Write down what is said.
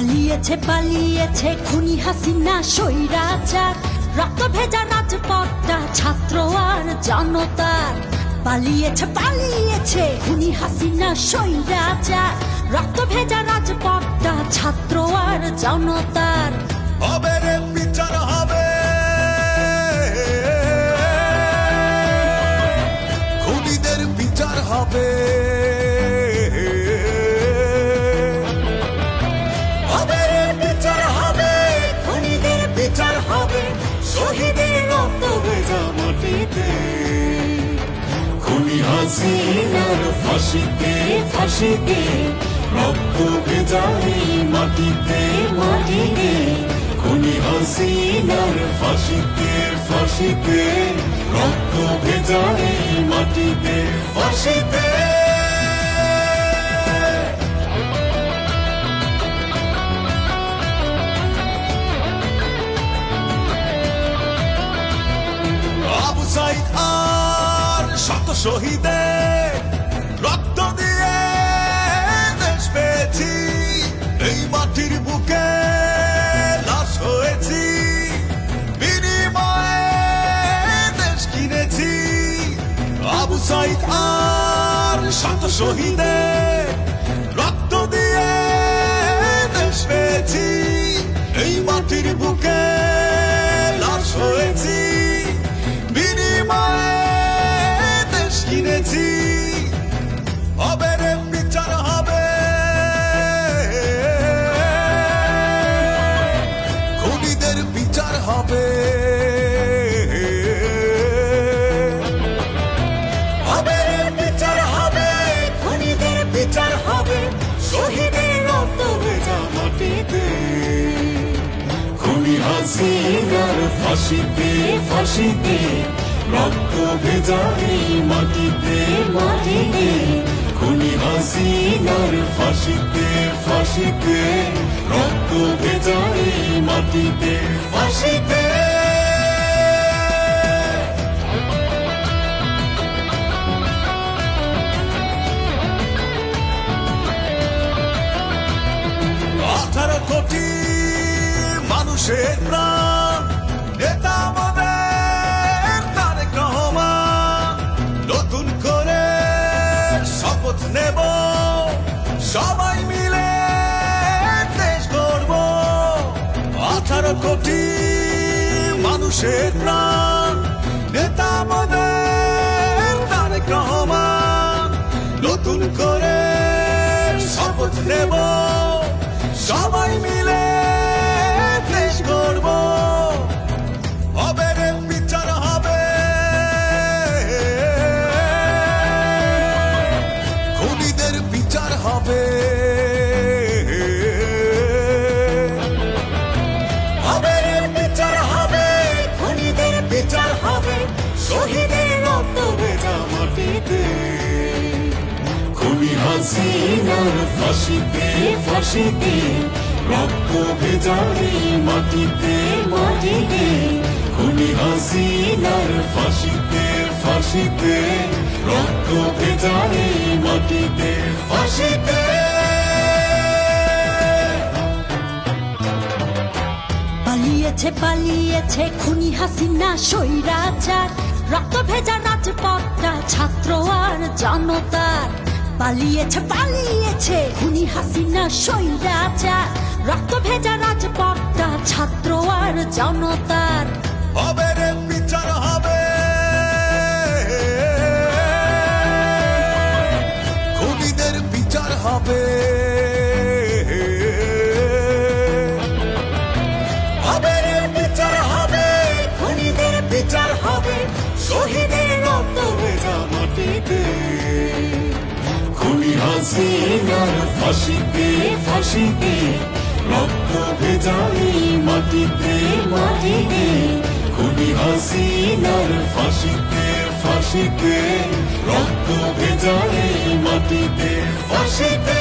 পালিয়েছে পালিয়েছে খুনি হাসিনা স্বৈরাচার, রক্ত ভেজা রাজপথটা ছাত্র আর জনতার। পালিয়েছে পালিয়েছে খুনি হাসিনা স্বৈরাচার, রক্ত ভেজা রাজপথটা ছাত্র আর জনতার। হবে রে বিচার হবে, খুনিদের বিচার হবে। হবে রে বিচার হবে, খুনিদের বিচার হবে, শহীদের রক্ত ভেজা মাটিতে। খুনি হাসিনার ফাঁসিতে ফাঁসিতে, রক্ত ভেজা এই মাটিতে মাটিতে। খুনি হাসিনার ফাঁসিতে ফাঁসিতে, রক্ত ভেজা এই মাটিতে ফাঁসিতে। আবু সাইদ আর শত শহীদের রক্ত দিয়ে দেশ পেয়েছি, এই মাটির বুকে লাশ হয়েছি, বিনিময়ে দেশ কিনেছি। আবু সাইদ আর শত শহীদের রক্ত দিয়ে দেশ পেয়েছি, এই মাটির বুকে লাশ হয়েছি, বিনিময়ে দেশ কিনেছি। হবে রে বিচার হবে, খুনিদের বিচার হবে। হবে রে বিচার হবে, খুনিদের বিচার হবে, শহীদের রক্ত ভেজা মাটিতে। খুনি হাসিনার ফাঁসিতে ফাঁসিতে, রক্ত ভেজা এই মাটিতে মাটিতে। খুনি হাসিনার ফাঁসিতে ফাঁসিতে, রক্ত ভেজা এই মাটিতে ফাঁসিতে। আঠারো কোটি মানুষের প্রাণ, নেতা আমাদের তারেক রহমান। নতুন করে শপথ নেব, সবাই মিলে দেশ গড়ব। 18 কোটি মানুষের প্রাণ, নেতা আমাদের তারেক রহমান। নতুন করে শপথ নেব, সবাই মিলে দেশ গড়ব। হবে রে বিচার হবে, খুনিদের বিচার হবে। হবে রে বিচার হবে, খুনিদের বিচার হবে, শহীদের রক্ত ভেজা মাটিতে। খুনি হাসিনার ফাঁসিতে ফাঁসিতে, রক্ত ভেজা এই মাটিতে মাটিতে। খুনি হাসিনার ফাঁসিতে ফাঁসিতে, রক্ত ভেজা এই মাটিতে ফাঁসিতে। পালিয়েছে পালিয়েছে খুনি হাসিনা স্বৈরাচার, রক্ত ভেজা রাজপথটা ছাত্র আর জনতার। পালিয়েছে পালিয়েছে খুনি হাসিনা স্বৈরাচার, রক্ত ভেজা রাজপথটা ছাত্র আর জনতার। হবে রে বিচার হবে, খুনিদের বিচার হবে। হবে রে বিচার হবে, খুনিদের বিচার হবে, শহীদের রক্ত ভেজা মাটিতে। খুনি হাসিনার ফাঁসিতে ফাঁসিতে, রক্ত ভেজা এই মাটিতে মাটিতে। খুনি হাসিনার ফাঁসিতে ফাঁসিতে, রক্ত ভেজা এই মাটিতে ফাঁসিতে।